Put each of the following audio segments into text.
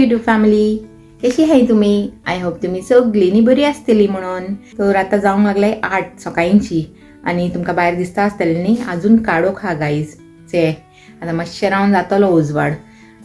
YouTube family, कशी आहे तुम्ही? आय होप तुम्ही सगळींनी बरी आसतली म्हणून. तर आता जावंक लागलाय 8 सकाळींची आणि तुमकां भायर दिसता आसतलें न्ही अजून काडोख हा गाईज चे. आता मातशें रावन जातलो उजवाड,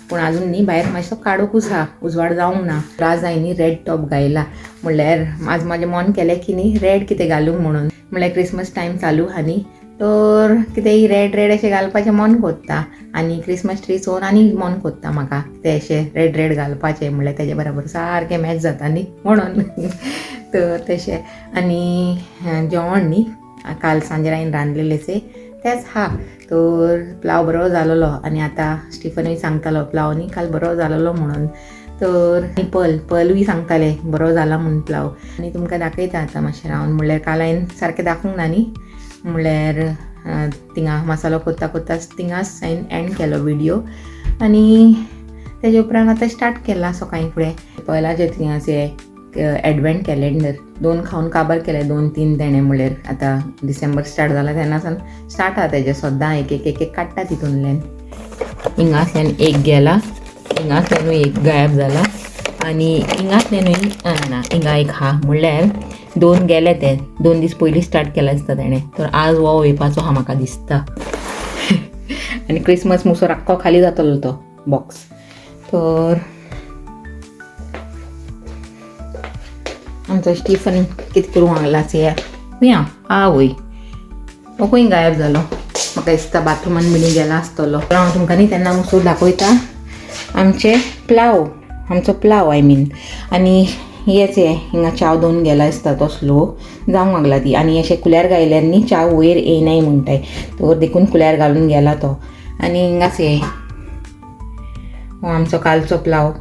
पूण अजून न्ही भायर मातसो काडोकूच हा, उजवाड जावंक ना. आज हांवें रेड टॉप घायला, म्हणल्यार आज म्हाजें मन केलें की न्ही रेड कितें घालूंक म्हणून. म्हणल्यार क्रिसमस टायम चालू हा न्ही, तर कितेंय रेड रेड अशें घालपाचें मन कोत्ता आनी क्रिसमस ट्री चोवन आनी मन कोत्ता म्हाका तें अशें रेड रेड घालपाचें, म्हणल्यार तेजे बरोबर सारकें मॅच जाता न्ही म्हणून. तर तशें आनी जेवण न्ही काल सांजे हांवें रांदलेलें तेंच हा. तर प्लाव बरो जालोलो आनी आतां स्टिफनूय सांगतालो प्लाव न्ही काल बरो जालोलो म्हणून. तर पलूय सांगताले बरो जाला म्हणून प्लाव. आनी तुमकां दाखयता आतां मातशें रावन, म्हणल्यार काल हांवें सारकें दाखोवंक ना न्ही, म्हणल्यार थिंगा मसालो कोत्ताच थिंगाच हांवें एंड केलो व्हिडिओ. आनी तेजे उपरांत आतां स्टार्ट केला सकाळीं फुडें. पयलाचे थिंगाचे एडवेंट कॅलेंडर 2 खावन काबार केले, 2-3 तेणे. म्हणल्यार आतां डिसेंबर स्टार्ट जाला तेन्नासान स्टार्ट आहा तेजे सद्दां एक काडटा तितूंतल्यान. हिंगांतल्यान एक गेला, हिंगांतल्यानूय एक गायब जाला आनी हिंगांतल्यानूय ना हिंगा एक हा, म्हणल्यार 2 गेले. ते 2 दीस पयलीं स्टार्ट केला दिसता तेणें. तर आज हो वयपाचो हा म्हाका दिसता. आनी क्रिसमस मुसो आख्खो खाली जातलो तो बॉक्स. तर आमचो स्टिफन कितें करूंक लागला खुंया आवय हो खंय गायब जालो. म्हाका दिसता बाथरुमान बिनी गेला आसतलो. हांव तुमकां न्ही तेन्ना मुसो दाखयता आमचो प्लाव आय मीन. आनी हेच हिंगा चाव 2 गेला दिसता तो स्लो जावंक लागला ती. आनी अशें कुल्यार घायल्यार न्ही चाव वयर येयनाय म्हणटाय, तर देखून कुल्यार घालून गेला तो. आनी हिंगाच हो आमचो कालचो प्लाव.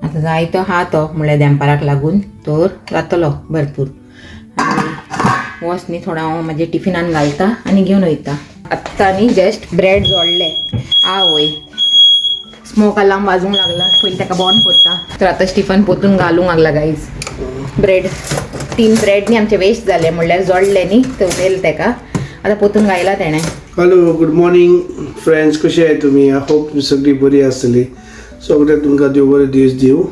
आतां जायतो हा तो, म्हणल्यार देंपाराक लागून तर जातलो भरपूर. आनी वच न्ही थोडो हांव म्हाजे टिफिनान घालता आनी घेवन वयता. आत्तां न्ही जस्ट ब्रेड जोडले आवय स्मोक अलार्म वाजूंक लागला. पयलीं ताका बंद कोत्ता. तर आतां स्टिफन पोतून घालूंक लागला गायज ब्रेड. 3 ब्रेड न्ही आमचे वेस्ट जाले, म्हणल्यार जोडले न्ही तर उरयले ताका. आतां पोतून घायला तेणें. हॅलो, गुड मॉर्निंग फ्रेंड्स, कशे आहे तुम्ही? आय होप तुम्ही सगळी बरी आसतली. सगळे तुमकां देव बरे दीस दिवं.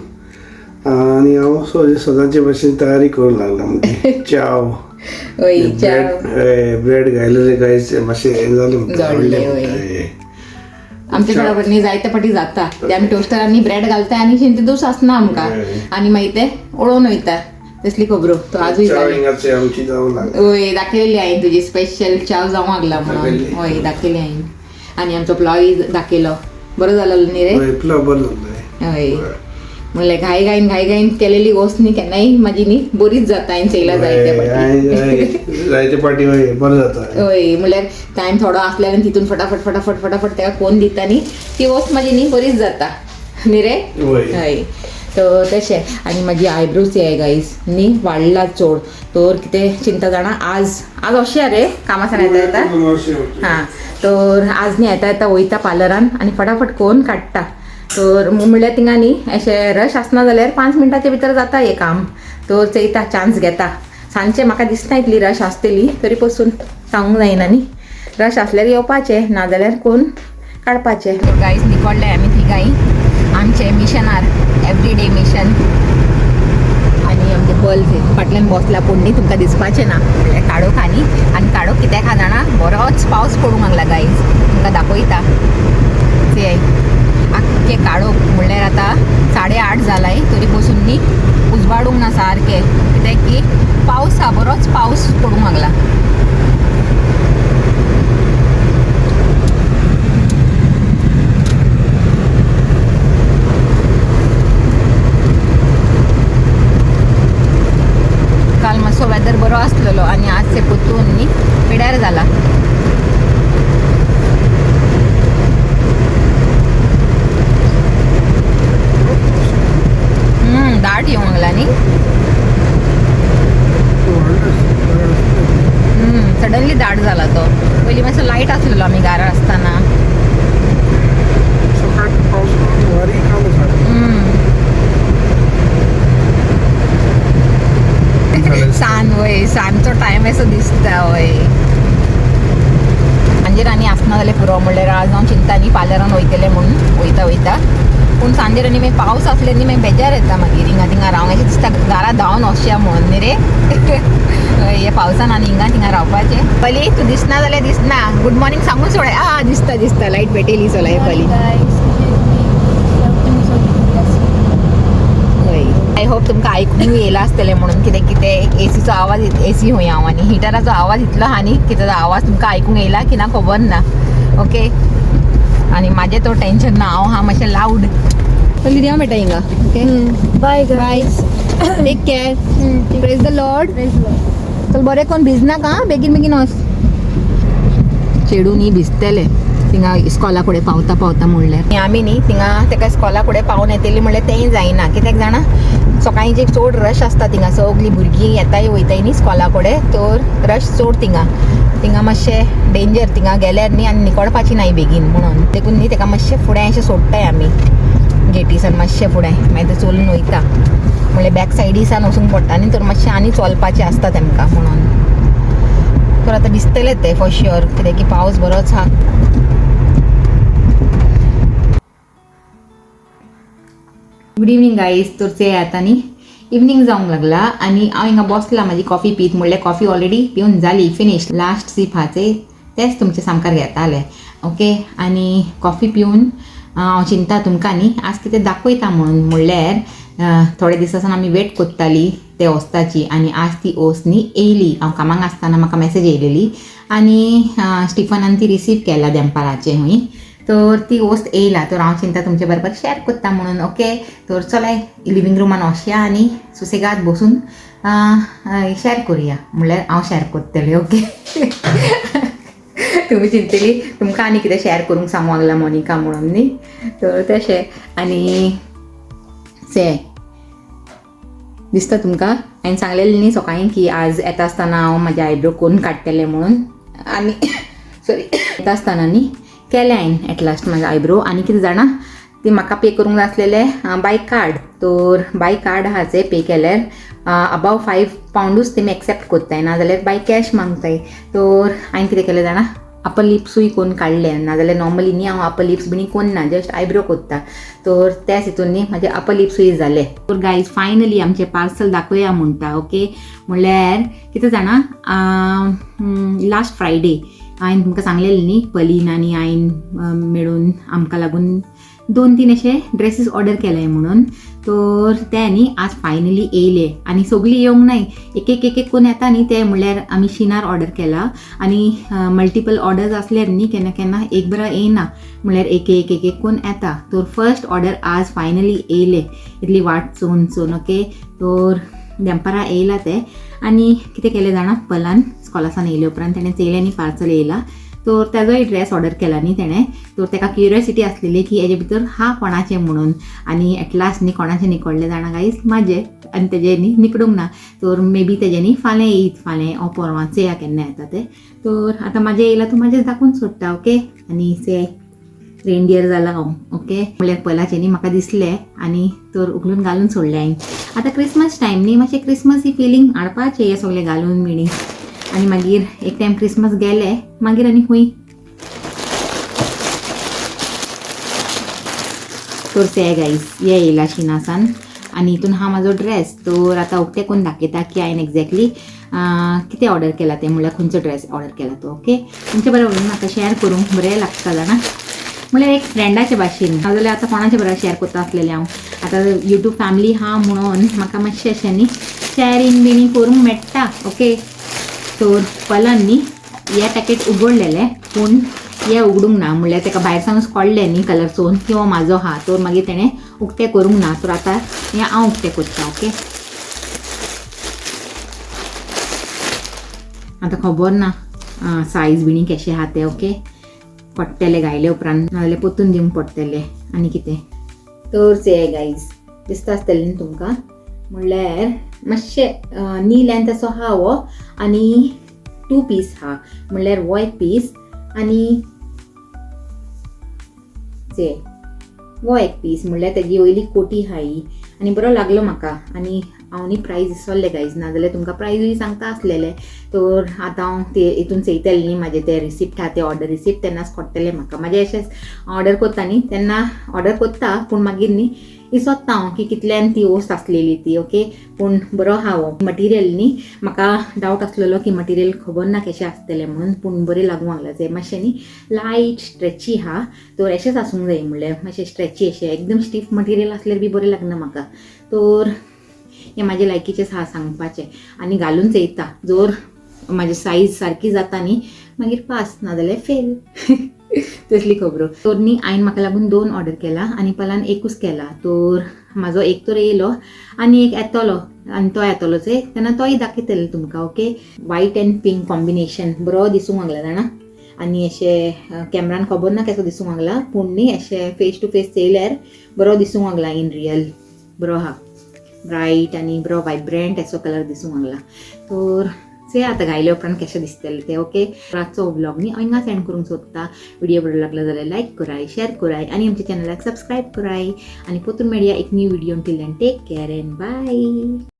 आनी हांव सदांचे भशेन तयारी करूंक लागला. म्हणजे चाव ब्रेड घायलेले गायज मातशें हें जालें. आमच्या बरोबर न्ही जायते फाटी जाता ते आमी टोस्टरांनी ब्रेड घालता आनी शिंत दूस आसना आमकां आनी मागीर ते उडोवन वयता तसली खबरो. तो आजूय हय दाखयलेली हांवें तुजी स्पेशल चाव जावंक लागला म्हणून. हय दाखयली हांवें. आनी आमचो प्लावय दाखयलो बरो जालोलो न्ही रे. प्लाव बरो जालो. हय म्हणल्यार घाई केलेली गोश्ट न्ही केन्नाय म्हाजी न्ही बरीच जाता. हांवें चयला जायते पाटी बरो जाता. हय म्हणल्यार टायम थोडो आसल्यार तितून फटाफट ताका कोण दिता न्ही ती गोश्ट म्हाजी न्ही बरीच जाता न्ही रे. हय तर तशें. आनी म्हाजी आयब्रोज हे गायज न्ही वाडला चड. तर कितें चिंता जाणा आज अशें रे कामासान येता हां. तर आज न्ही येता वयता पार्लरान आनी फटाफट कोण काडटा. तर म्हणल्यार थिंगा न्ही अशें रश आसना जाल्यार 5 मिनटाचे भितर जाता हें काम. तर चयता चान्स घेता. सांजचें म्हाका दिसना इतली रश आसतली, तरी पासून सांगूंक जायना न्ही. रश आसल्यार येवपाचें, नाजाल्यार कोण काडपाचें. गायज निकोडले आमी तिगाय आमचे मिशनार एवरीडे मिशन. आनी आमचे बल्ब फाटल्यान बसला पूण न्ही तुमकां दिसपाचें ना. म्हणल्यार काडोक आनी काडोक कित्याक हा जाणा बरोच पावस पडूंक लागला गायज. तुमकां दाखयता ते आख्खे काडोक. म्हणल्यार आतां 8:30 जालाय तरी पासून न्ही उजवाडूंक ना सारकें, कित्याक की पावस हा बरोच पावस पडूंक लागला. काल मातसो वेदर बरो आसलेलो आनी आज ते पोतून न्ही पिड्यार जाला. दाट येवंक लागला न्ही. सडनली दाट जाला तो. पयलीं मातसो लायट आसलेलो आमी घरा आसतना. सांजचो टायम असो दिसता. वय मागीर आनी आसना जाल्यार पुरो. म्हणल्यार आज हांव चिंता न्ही पार्लरान वयतलें लागून वयता पूण सांजेर आनी मागीर पावस आसले न्ही मागीर बेजार येता मागीर हिंगा रावंक अशें दिसता घरा धांवन वचया म्हणून न्ही रे हे पावसान आनी थिंगा रावपाचें पयली तूं दिसना जाल्यार दिसना गुड मॉर्निंग सांगून सोड दिसता लायट पेटयली चला हे पयली आय होप तुमकां आयकूंक येयला आसतलें म्हणून कितें एसीचो आवाज एसी हुंय हांव आनी हिटराचो आवाज इतलो आहा न्ही की ताचो आवाज तुमकां आयकूंक येयला की ना खबर ना ओके आनी म्हाजें तो टेंशन ना हांव हा मातशें लावड पयली देवा मेळटा हिंगा okay bye bye take care praise the lord चल बरें कोण भिजनाका बेगीन वच चेडू न्ही भिजतले थिंगा इस्कॉला फुडें पावता म्हणल्यार आमी न्ही थिंगा ताका इस्कॉला फुडें पावून येतली म्हणल्यार तेंय जायना कित्याक जाणा सकाळीं चड रश आसता थिंगा सगलीं भुरगीं येताय वयताय न्ही इस्कॉला फुडें तर रश चड थिंगा मातशें डेंजर थिंगा गेल्यार न्ही आनी निकोडपाची नाय बेगीन म्हणून देखून न्ही ताका मातशें फुडें अशें सोडटाय आमी गेटीसान मातशें फुडें मागीर ते चलून वयता म्हणल्यार बॅक सायडीसान वचूंक पडटा न्ही तर मातशें आनी चलपाचें आसता तेमकां म्हणून तर आतां भिजतलेच ते फॉर शुअर कित्याक की पावस बरोच हा गुड इवनिंग गाईज तर ते आता न्ही इवनिंग जावंक लागला आनी हांव हिंगा बसला म्हाजी कॉफी पीत म्हणल्यार कॉफी ऑलरेडी पिवन जाली फिनिश लास्ट सीप हाचे तेच तुमचे सामकार घेताले ओके आनी कॉफी पिवन हांव चिंता तुमकां न्ही आज कितें दाखयता म्हणल्यार थोडे दिसासान आमी वेट कोत्ताली ते ओस्ताची आनी आज ती ओस न्ही येयली हांव कामाक आसतना म्हाका मेसेज येयलेली आनी स्टिफनान ती रिसीव केला दनपाराचे हुंय तर ती ओस्ट येयला तर हांव चिंता तुमचे बरोबर शेअर कोत्ता म्हणून ओके तर चलाय लिव्हिंग रुमान वचया आनी सुसेगाद बसून शेअर करुया म्हणल्यार हांव शेअर कोत्तलें ओके तुमी चिंतली तुमकां आनी कितें शेअर करूंक सांगूंक लागला मोनिका म्हणून न्ही तर तशें आनी से दिसता तुमकां हांवें सांगलेलें न्ही सकाळीं की आज येता आसतना हांव म्हाजे आयब्रो करून काडटलें म्हणून आनी सॉरी येता आसतना न्ही केलें हांवें एट लास्ट म्हाजो आयब्रो आनी कितें जाणा ती म्हाका पे करूंक जाय आसलेलें बाय कार्ड तर बाय कार्ड आहाचे पे केल्यार अबाव £5 तेमी एक्सेप्ट कोत्ताय नाजाल्यार बाय कॅश मागताय तर हांवें कितें केलें जाणा अपर लिप्सूय कोन्न काडलें नाजाल्यार नॉर्मली न्ही हांव अपर लिप्स बीन कोन्ना जस्ट आयब्रो कोत्ता तर त्याच हितून न्ही म्हाजे अपर लिप्सूय जाले तर गायज फायनली आमचें पार्सल दाखोवया म्हणटा ओके म्हणल्यार कितें जाणा लास्ट फ्रायडे हांवें तुमकां सांगलेलें न्ही पलीन आनी हांवें मेळून आमकां लागून 2-3 अशे ड्रेसीस ऑर्डर केले म्हणून तर ते न्ही आज फायनली येयले आनी सगळीं येवंक नाय एक एक कोण येता न्ही ते म्हणल्यार आमी शिनार ऑर्डर केला आनी मल्टिपल ऑर्डर्स आसल्यार न्ही केन्ना एक बरो येयना म्हणल्यार एक कोण येता तर फर्स्ट ऑर्डर आज फायनली येयले इतली वाट चोवन ओके तर दनपारां येयला ते आनी कितें केलें जाणा पलान स्कॉलासान येयले उपरांत तेणें चेयलें आनी पार्सल येयला तर ताजोय ड्रेस ऑर्डर केला न्ही तेणें तर ताका क्युरियोसिटी आसलेली की हेजे भितर हा कोणाचें म्हणून आनी एट लास्ट न्ही कोणाचें निकडलें जाणा गायज म्हाजें आनी तेजें न्ही निकडूंक ना तर मे बी तेजें न्ही फाल्यां येयत फाल्यां परवां चेया केन्ना येता तें तर आतां म्हाजें येयला तूं म्हाजें दाखोवन सोडटा ओके आनी से रेनडियर जाला हांव ओके म्हणल्यार पयलाचें न्ही म्हाका दिसलें आनी तर उगलून घालून सोडलें हांवें आतां क्रिसमस टायम न्ही मातशें क्रिसमस ही फिलींग हाडपाचें हें सगळें घालून बिणी आनी मागीर एक टायम क्रिसमस गेले मागीर आनी खूंय तर ते गायज हे येयला शिनासान आनी हितून हा म्हाजो ड्रेस तर आतां उक्तें कोन्न दाखयता की हांवें एक्झॅक्टली कितें ऑर्डर केला तें म्हणल्यार खंयचो ड्रेस ऑर्डर केला तो ओके तुमचे बरोबर म्हाका शेअर करूंक बरें लागता जाणा म्हणल्यार एक फ्रेंडाचे भाशेन नाजाल्यार आतां कोणाचे बरोबर शेअर करता आसलेलें हांव आतां यूट्यूब फॅमिली हा म्हणून म्हाका मातशें अशें न्ही शेअरींग बिनी करूंक मेळटा ओके तर पलन न्ही हे पॅकेट उगडलेलें पूण हे उगडूंक ना म्हणल्यार ताका भायर सावनूच कळ्ळें न्ही कलर चोवन की हो म्हाजो हा तर मागीर तेणें उक्तें करूंक ना तर आतां हें हांव उक्तें करता ओके आतां खबर ना सायज बिणी कशें आहा तें ओके पडटलें गायले उपरांत नाजाल्यार पोतून दिवंक पडटलें आनी कितें तर ते गायज दिसता आसतलें न्ही तुमकां म्हणल्यार मातशें नी लेंथ असो हा हो आनी 2 पीस हा म्हणल्यार हो एक पीस आनी हो एक पीस म्हणल्यार तेजी वयली कोटी हा ही आनी बरो लागलो म्हाका आनी हांव न्ही प्रायज विसरलें गायज नाजाल्यार तुमकां प्रायजूय सांगता आसलेलें तर आतां हांव ते हितून चयतलें न्ही म्हाजें तें रिसिप्ट आहा तें ऑर्डर रिसिप्ट तेन्नाच कोट्टलें म्हाका म्हाजें अशेंच ऑर्डर कोत्ता न्ही तेन्ना ऑर्डर कोत्ता पूण मागीर न्ही विसरता हांव की कितल्यान ती वस्त आसलेली ती ओके पूण बरो आहा हो मटिरियल न्ही म्हाका डावट आसलेलो की मटिरियल खबर ना कशें आसतलें म्हणून पूण बरें लागूंक लागलां तें मातशें न्ही लायट स्ट्रेची आहा तर अशेंच आसूंक जाय म्हणल्यार मातशें स्ट्रेची अशें एकदम स्टीफ मटिरियल आसल्यार बी बरें लागना म्हाका तर हें म्हाजे लायकीचेंच आहा सांगपाचें आनी घालून चयता जर म्हाजी सायज सारकी जाता न्ही मागीर पास नाजाल्यार फेल तसली खबरो तर न्ही हांवें म्हाका लागून 2 ऑर्डर केला आनी पलान एकूच केला तर म्हाजो एक तर येयलो आनी एक येतलो आनी तो येतलोच तेन्ना तोय दाखयतले तुमकां okay white end pink combination बरो दिसूंक लागला जाणा आनी अशें कॅमरान खबर ना कसो दिसूंक लागला पूण न्ही अशें फेस टू फेस चयल्यार बरो दिसूंक लागला इन रियल बरो आहा ब्रायट आनी बरो वायब्रंट असो कलर दिसूंक लागला तर से आतां घायले उपरांत कशें दिसतलें तें ओके रातचो व्लॉग न्ही हांगा सेंड करूंक सोदता व्हिडिओ बरो लागलो जाल्यार लायक कराय शेअर कराय आनी आमच्या चॅनलाक सबस्क्रायब कराय आनी पोतून मेळया एक new video till then take care and bye